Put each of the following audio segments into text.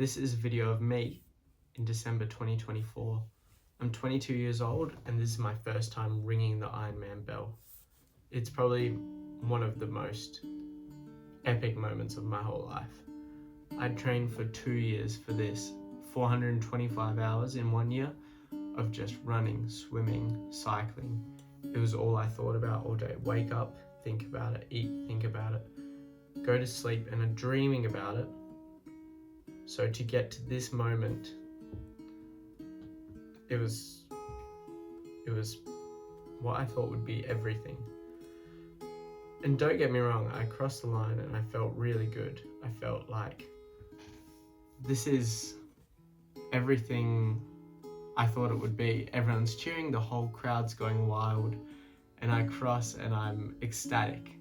This is a video of me in December 2024. I'm 22 years old and this is my first time ringing the Ironman bell. It's probably one of the most epic moments of my whole life. I trained for 2 years for this, 425 hours in 1 year of just running, swimming, cycling. It was all I thought about all day. Wake up, think about it, eat, think about it, go to sleep and I'm dreaming about it. So to get to this moment, it was what I thought would be everything. And don't get me wrong, I crossed the line and I felt really good. I felt like this is everything I thought it would be. Everyone's cheering, the whole crowd's going wild, and I cross and I'm ecstatic.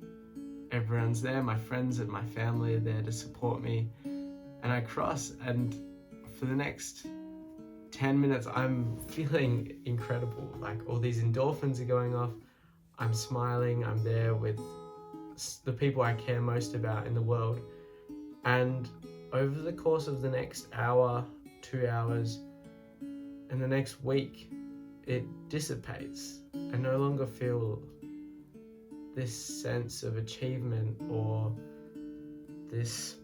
Everyone's there, my friends and my family are there to support me. And I cross, and for the next 10 minutes, I'm feeling incredible. Like all these endorphins are going off. I'm smiling, I'm there with the people I care most about in the world. And over the course of the next hour, 2 hours, and the next week, it dissipates. I no longer feel this sense of achievement or this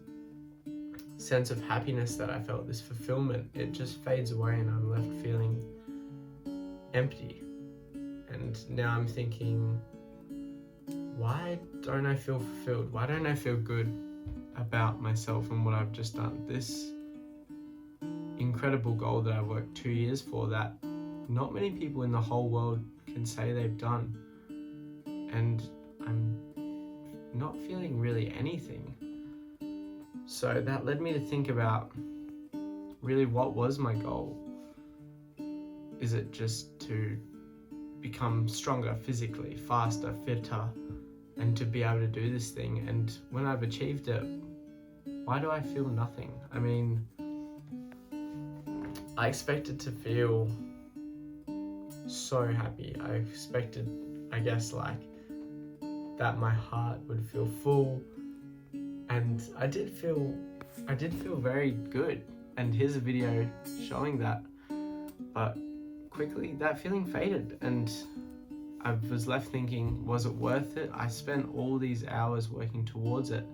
sense of happiness that I felt, this fulfillment. It just fades away and I'm left feeling empty. And now I'm thinking, why don't I feel fulfilled? Why don't I feel good about myself and what I've just done? This incredible goal that I worked 2 years for, that not many people in the whole world can say they've done. And I'm not feeling really anything. So that led me to think about really what was my goal. Is it just to become stronger physically, faster, fitter, and to be able to do this thing? And when I've achieved it, why do I feel nothing? I mean, I expected to feel so happy. I expected, I guess, like that my heart would feel full, and I did feel very good. And here's a video showing that. But quickly that feeling faded and I was left thinking, was it worth it? I spent all these hours working towards it.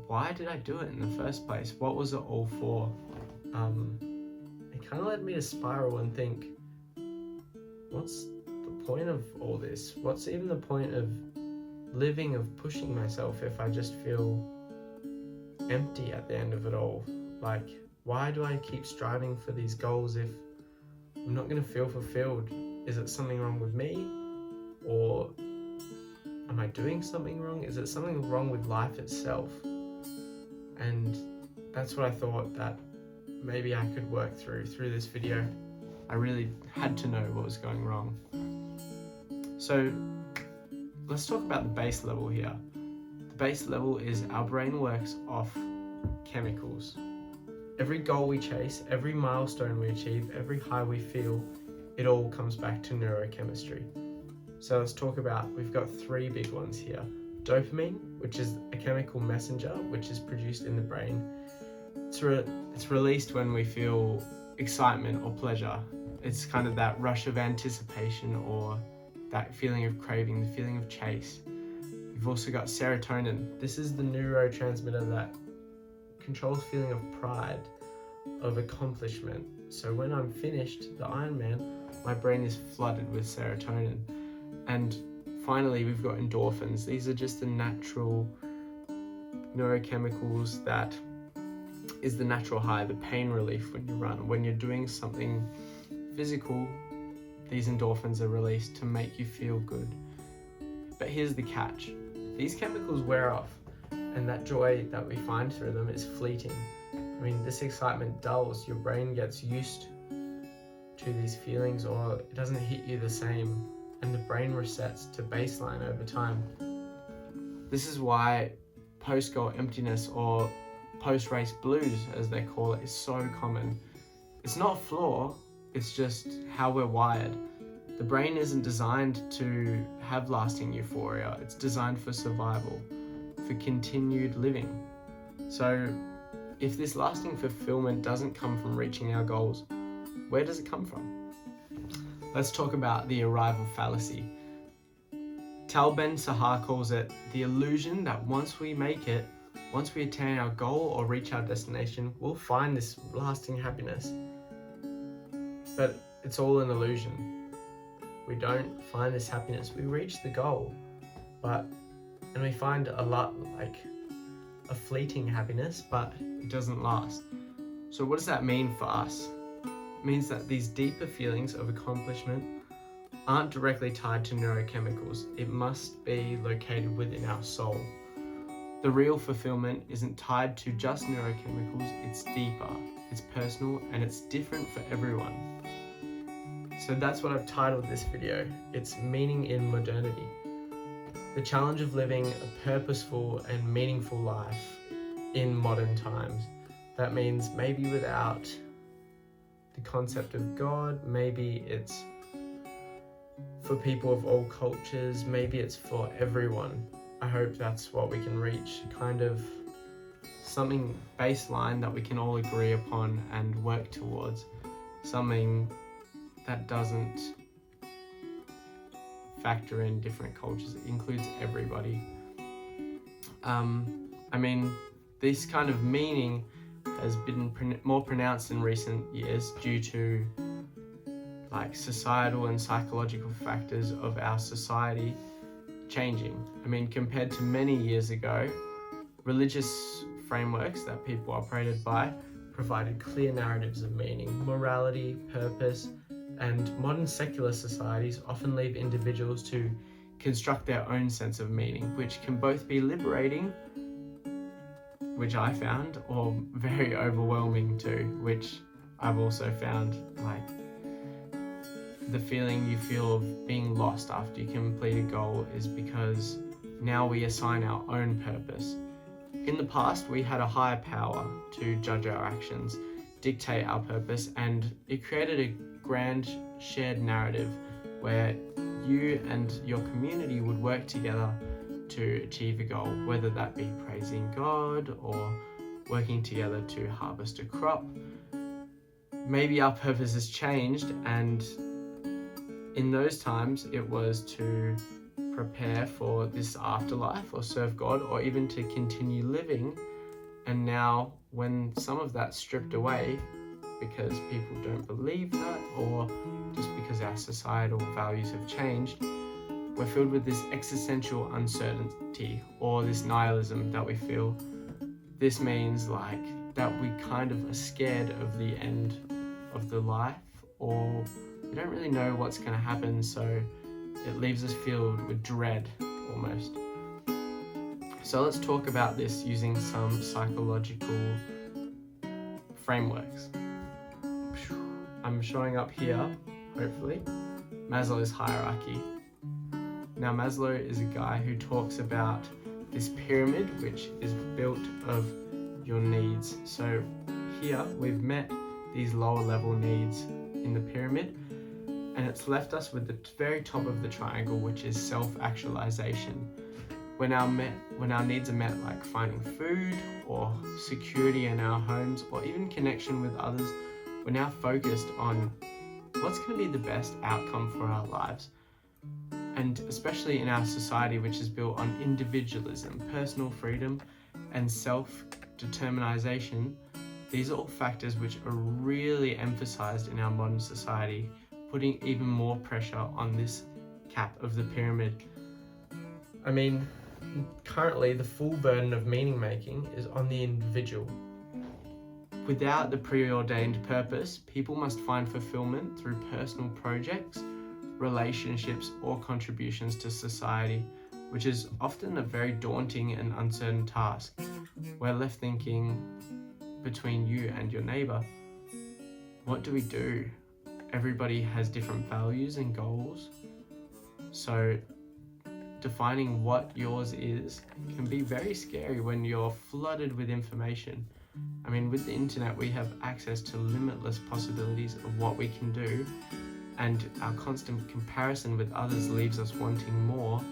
Why did I do it in the first place? What was it all for? It kind of led me to spiral and think, what's the point of all this? What's even the point of living, of pushing myself, if I just feel empty at the end of it all? Like, why do I keep striving for these goals if I'm not going to feel fulfilled? Is it something wrong with me? Or am I doing something wrong? Is it something wrong with life itself? And that's what I thought that maybe I could work through this video. I really had to know what was going wrong. So let's talk about the base level here. The base level is our brain works off chemicals. Every goal we chase, every milestone we achieve, every high we feel, it all comes back to neurochemistry. So let's talk about, we've got 3 big ones here. Dopamine, which is a chemical messenger, which is produced in the brain. It's released when we feel excitement or pleasure. It's kind of that rush of anticipation or that feeling of craving, the feeling of chase. You've also got serotonin. This is the neurotransmitter that controls feeling of pride, of accomplishment. So when I'm finished the Ironman, my brain is flooded with serotonin. And finally, we've got endorphins. These are just the natural neurochemicals that is the natural high, the pain relief when you run. When you're doing something physical, these endorphins are released to make you feel good. But here's the catch. These chemicals wear off, and that joy that we find through them is fleeting. I mean, this excitement dulls. Your brain gets used to these feelings, or it doesn't hit you the same, and the brain resets to baseline over time. This is why post-goal emptiness, or post-race blues as they call it, is so common. It's not a flaw, it's just how we're wired. The brain isn't designed to have lasting euphoria, it's designed for survival, for continued living. So if this lasting fulfillment doesn't come from reaching our goals, where does it come from? Let's talk about the arrival fallacy. Tal Ben-Sahar calls it the illusion that once we attain our goal or reach our destination, we'll find this lasting happiness. But it's all an illusion. We don't find this happiness. We reach the goal, and we find a fleeting happiness, but it doesn't last. So what does that mean for us? It means that these deeper feelings of accomplishment aren't directly tied to neurochemicals. It must be located within our soul. The real fulfillment isn't tied to just neurochemicals, it's deeper, it's personal, and it's different for everyone. So that's what I've titled this video. It's Meaning in Modernity. The challenge of living a purposeful and meaningful life in modern times. That means maybe without the concept of God, maybe it's for people of all cultures, maybe it's for everyone. I hope that's what we can reach, kind of something baseline that we can all agree upon and work towards, something that doesn't factor in different cultures. It includes everybody. This kind of meaning has been more pronounced in recent years due to societal and psychological factors of our society changing. Compared to many years ago, religious frameworks that people operated by provided clear narratives of meaning, morality, purpose, and modern secular societies often leave individuals to construct their own sense of meaning, which can both be liberating, which I found, or very overwhelming too, which I've also found. The feeling you feel of being lost after you complete a goal is because now we assign our own purpose. In the past, we had a higher power to judge our actions, dictate our purpose, and it created a grand shared narrative where you and your community would work together to achieve a goal, whether that be praising God or working together to harvest a crop. Maybe our purpose has changed, and in those times it was to prepare for this afterlife or serve God or even to continue living. And now when some of that's stripped away because people don't believe that, or just because our societal values have changed, we're filled with this existential uncertainty or this nihilism that we feel. This means that we kind of are scared of the end of the life, or we don't really know what's going to happen, so it leaves us filled with dread almost. So let's talk about this using some psychological frameworks. I'm showing up here, hopefully, Maslow's hierarchy. Now, Maslow is a guy who talks about this pyramid, which is built of your needs. So here we've met these lower level needs in the pyramid, and it's left us with the very top of the triangle, which is self-actualization. When our needs are met, like finding food or security in our homes or even connection with others, we're now focused on what's going to be the best outcome for our lives. And especially in our society, which is built on individualism, personal freedom, and self-determination, these are all factors which are really emphasized in our modern society, putting even more pressure on this cap of the pyramid. Currently the full burden of meaning making is on the individual. Without the preordained purpose, people must find fulfillment through personal projects, relationships, or contributions to society, which is often a very daunting and uncertain task. We're left thinking, between you and your neighbor, what do we do? Everybody has different values and goals, so defining what yours is can be very scary when you're flooded with information. With the internet, we have access to limitless possibilities of what we can do, and our constant comparison with others leaves us wanting more.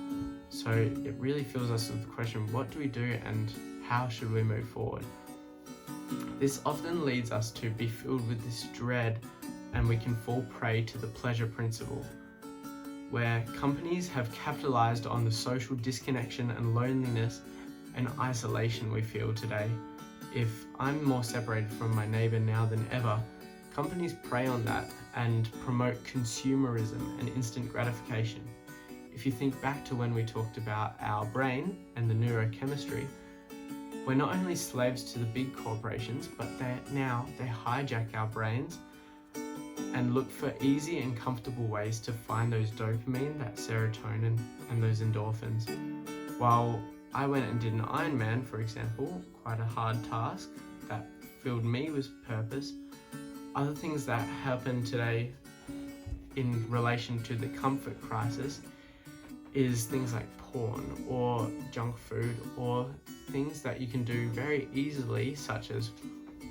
So it really fills us with the question, what do we do and how should we move forward? This often leads us to be filled with this dread, and we can fall prey to the pleasure principle, where companies have capitalized on the social disconnection and loneliness and isolation we feel today. If I'm more separated from my neighbor now than ever, companies prey on that and promote consumerism and instant gratification. If you think back to when we talked about our brain and the neurochemistry, we're not only slaves to the big corporations, but they hijack our brains and look for easy and comfortable ways to find those dopamine, that serotonin, and those endorphins. While I went and did an Ironman, for example, quite a hard task that filled me with purpose, other things that happen today in relation to the comfort crisis is things like porn or junk food, or things that you can do very easily, such as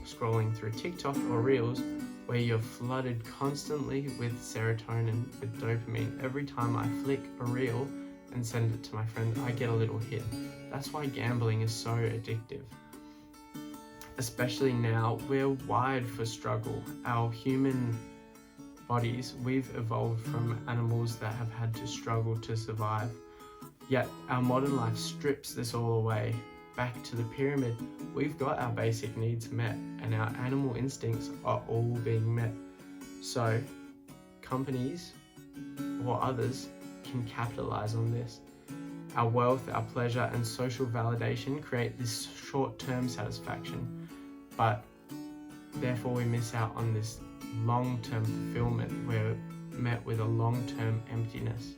scrolling through TikTok or Reels, where you're flooded constantly with serotonin, with dopamine. Every time I flick a reel and send it to my friend, I get a little hit. That's why gambling is so addictive. Especially now, we're wired for struggle. Our human bodies, we've evolved from animals that have had to struggle to survive. Yet our modern life strips this all away. Back to the pyramid, we've got our basic needs met, and our animal instincts are all being met. So companies or others can capitalize on this. Our wealth, our pleasure, and social validation create this short-term satisfaction, but therefore we miss out on this long-term fulfillment. We're met with a long-term emptiness.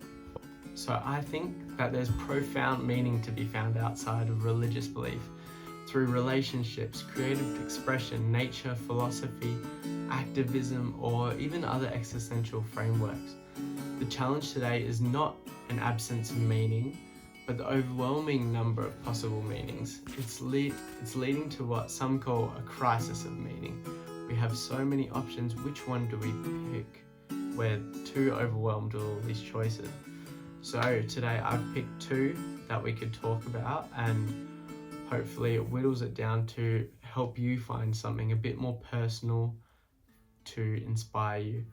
So I think that there's profound meaning to be found outside of religious belief, through relationships, creative expression, nature, philosophy, activism, or even other existential frameworks. The challenge today is not an absence of meaning, but the overwhelming number of possible meanings. It's leading to what some call a crisis of meaning. We have so many options, which one do we pick? We're too overwhelmed with all these choices. So today I've picked two that we could talk about, and hopefully it whittles it down to help you find something a bit more personal to inspire you.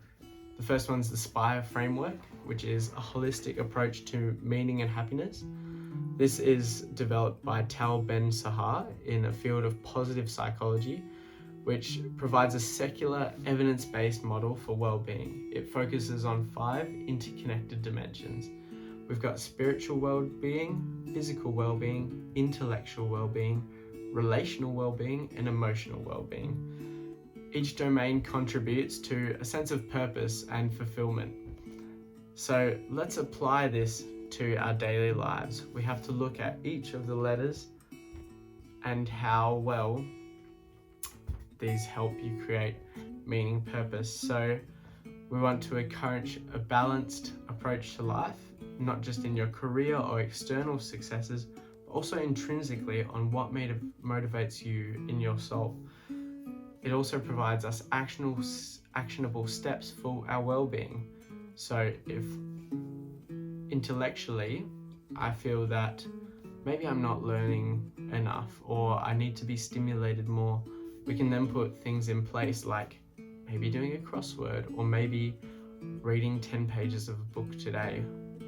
The first one's the SPIRE framework, which is a holistic approach to meaning and happiness. This is developed by Tal Ben-Sahar in a field of positive psychology, which provides a secular, evidence-based model for well-being. It focuses on 5 interconnected dimensions. We've got spiritual well-being, physical well-being, intellectual well-being, relational well-being, and emotional well-being. Each domain contributes to a sense of purpose and fulfillment. So let's apply this to our daily lives. We have to look at each of the letters and how well these help you create meaning, purpose. So we want to encourage a balanced approach to life, not just in your career or external successes, but also intrinsically on what motivates you in your soul. It also provides us actionable steps for our well-being. So if intellectually I feel that maybe I'm not learning enough, or I need to be stimulated more, we can then put things in place like maybe doing a crossword, or maybe reading 10 pages of a book today,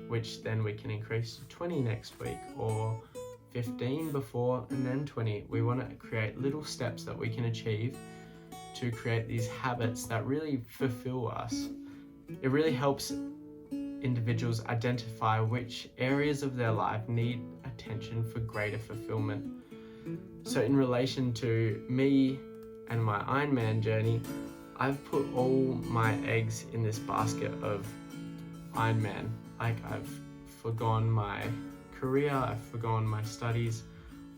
which then we can increase to 20 next week, or 15 before and then 20. We want to create little steps that we can achieve to create these habits that really fulfill us. It really helps individuals identify which areas of their life need attention for greater fulfillment. So in relation to me and my Ironman journey, I've put all my eggs in this basket of Ironman. Like, I've forgone my career, I've forgone my studies,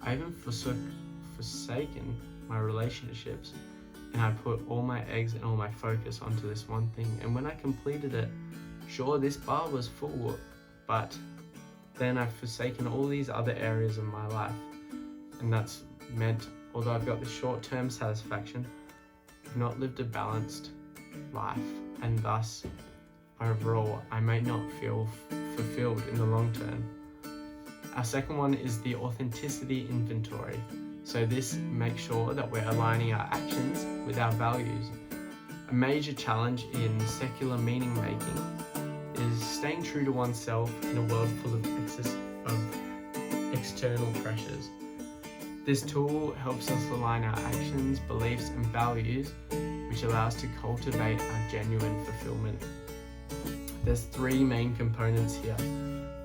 I even forsaken my relationships, and I put all my eggs and all my focus onto this one thing. And when I completed it, sure, this bar was full, but then I've forsaken all these other areas of my life. And that's meant, although I've got the short-term satisfaction, I've not lived a balanced life, and thus overall I may not feel fulfilled in the long term. Our second one is the authenticity inventory. So this makes sure that we're aligning our actions with our values. A major challenge in secular meaning making is staying true to oneself in a world full of external pressures. This tool helps us align our actions, beliefs, and values, which allow us to cultivate our genuine fulfillment. There's three main components here,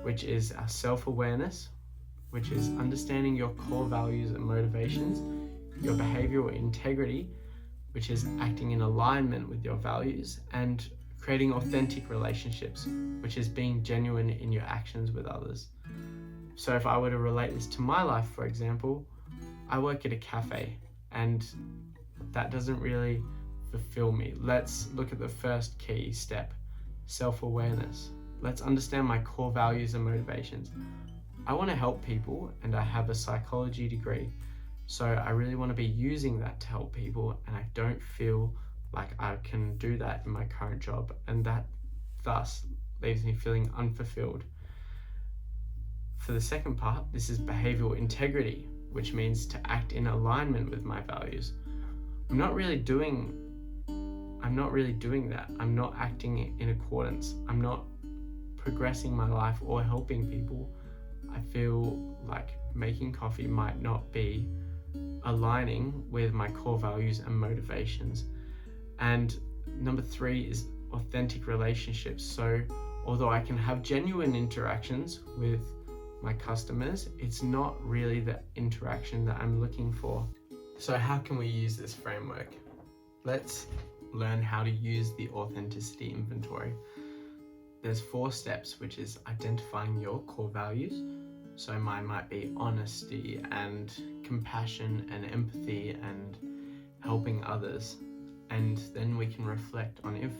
which is our self-awareness, which is understanding your core values and motivations, your behavioral integrity, which is acting in alignment with your values, and creating authentic relationships, which is being genuine in your actions with others. So if I were to relate this to my life, for example, I work at a cafe, and that doesn't really fulfill me. Let's look at the first key step, self-awareness. Let's understand my core values and motivations. I want to help people, and I have a psychology degree, so I really want to be using that to help people, and I don't feel like I can do that in my current job, and that thus leaves me feeling unfulfilled. For the second part, this is behavioral integrity, which means to act in alignment with my values. I'm not really doing that. I'm not acting in accordance. I'm not progressing my life or helping people. I feel like making coffee might not be aligning with my core values and motivations. And number 3 is authentic relationships. So although I can have genuine interactions with my customers, it's not really the interaction that I'm looking for. So how can we use this framework? Let's learn how to use the authenticity inventory. There's 4 steps, which is identifying your core values. So mine might be honesty and compassion and empathy and helping others. And then we can reflect on if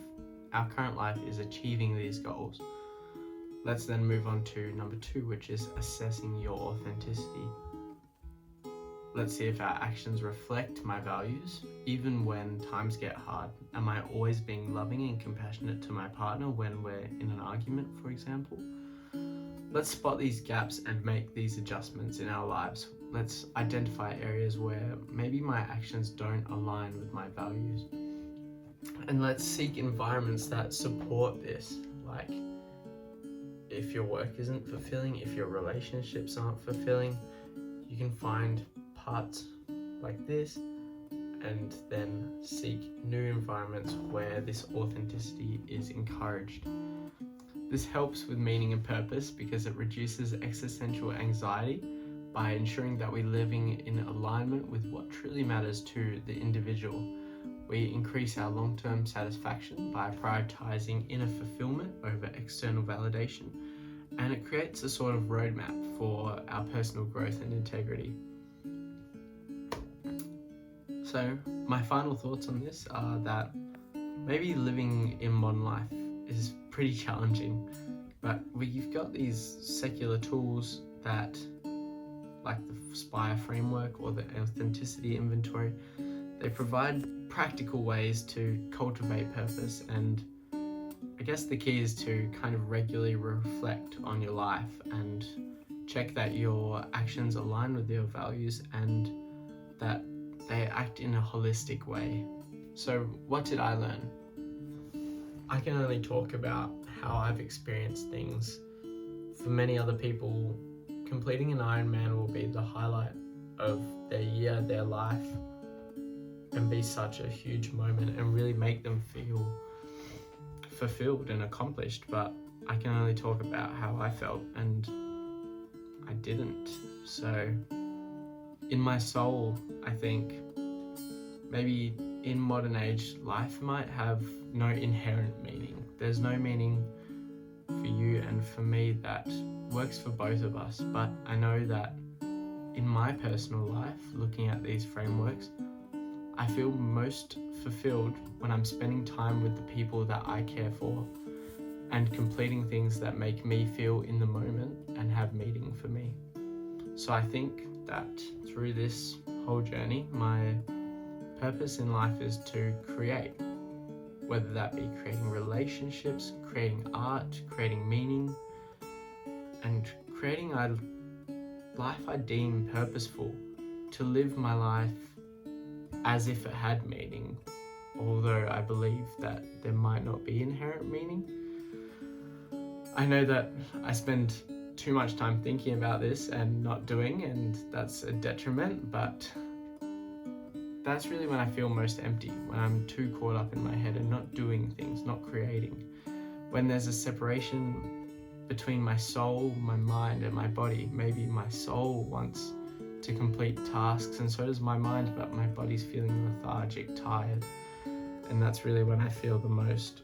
our current life is achieving these goals. Let's then move on to number 2, which is assessing your authenticity. Let's see if our actions reflect my values, even when times get hard. Am I always being loving and compassionate to my partner when we're in an argument, for example? Let's spot these gaps and make these adjustments in our lives. Let's identify areas where maybe my actions don't align with my values. And let's seek environments that support this. Like, if your work isn't fulfilling, if your relationships aren't fulfilling, you can find parts like this and then seek new environments where this authenticity is encouraged. This helps with meaning and purpose because it reduces existential anxiety by ensuring that we're living in alignment with what truly matters to the individual. We increase our long-term satisfaction by prioritizing inner fulfillment over external validation, and it creates a sort of roadmap for our personal growth and integrity. So my final thoughts on this are that maybe living in modern life is pretty challenging, but we've got these secular tools that, like the SPIRE framework or the authenticity inventory, they provide practical ways to cultivate purpose, and I guess the key is to kind of regularly reflect on your life and check that your actions align with your values and that they act in a holistic way. So what did I learn? I can only talk about how I've experienced things. For many other people, completing an Ironman will be the highlight of their year, their life, and be such a huge moment and really make them feel fulfilled and accomplished. But I can only talk about how I felt, and I didn't. So in my soul, I think maybe in modern age, life might have no inherent meaning. There's no meaning for you and for me that works for both of us. But I know that in my personal life, looking at these frameworks, I feel most fulfilled when I'm spending time with the people that I care for and completing things that make me feel in the moment and have meaning for me. So I think that through this whole journey, my purpose in life is to create, whether that be creating relationships, creating art, creating meaning, and creating a life I deem purposeful to live my life as if it had meaning, although I believe that there might not be inherent meaning. I know that I spend too much time thinking about this and not doing, and that's a detriment, but that's really when I feel most empty, when I'm too caught up in my head and not doing things, not creating. When there's a separation between my soul, my mind, and my body. Maybe my soul wants to complete tasks, and so does my mind, but my body's feeling lethargic, tired, and that's really when I feel the most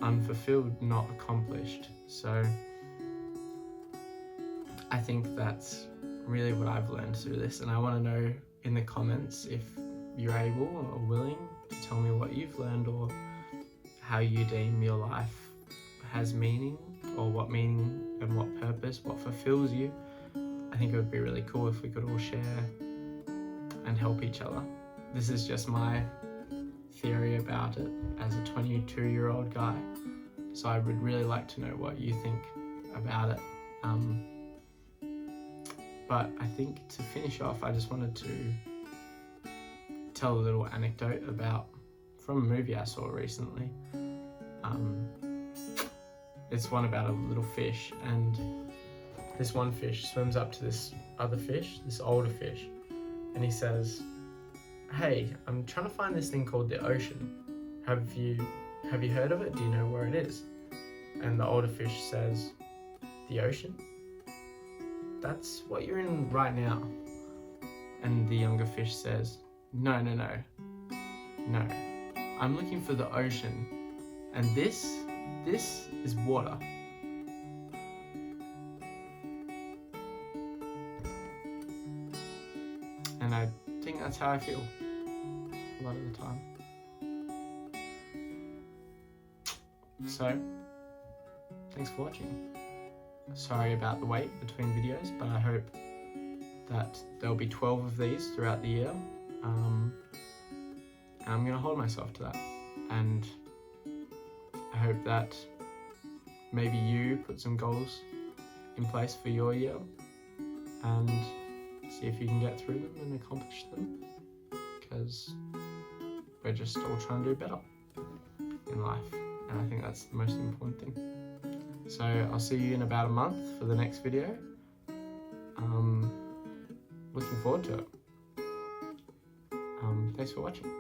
unfulfilled, not accomplished. So I think that's really what I've learned through this, and I want to know in the comments if you're able or willing to tell me what you've learned, or how you deem your life has meaning, or what meaning and what purpose, what fulfills you. I think it would be really cool if we could all share and help each other. This is just my theory about it as a 22-year-old guy, so I would really like to know what you think about it. But I think to finish off, I just wanted to tell a little anecdote from a movie I saw recently. It's one about a little fish, and this one fish swims up to this other fish, this older fish, and he says, "Hey, I'm trying to find this thing called the ocean. Have you heard of it? Do you know where it is?" And the older fish says, "The ocean? That's what you're in right now." And the younger fish says, No. I'm looking for the ocean, and this is water." And I think that's how I feel a lot of the time. So, thanks for watching. Sorry about the wait between videos, but I hope that there'll be 12 of these throughout the year. And I'm going to hold myself to that. And I hope that maybe you put some goals in place for your year and see if you can get through them and accomplish them, because we're just all trying to do better in life, and I think that's the most important thing. So I'll see you in about a month for the next video. Looking forward to it. Thanks for watching.